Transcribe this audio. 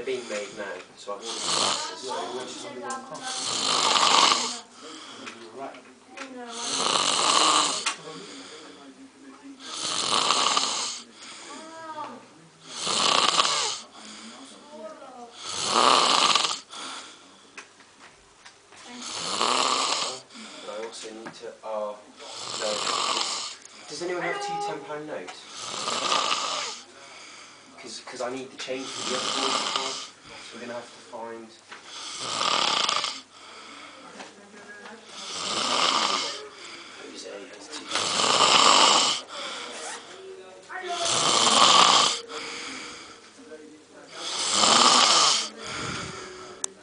they're being made now, so I've ordered some glasses. So I also need to. Oh no. Does anyone have two £10 notes? Because I need the change for the other board, so we're going to have to find...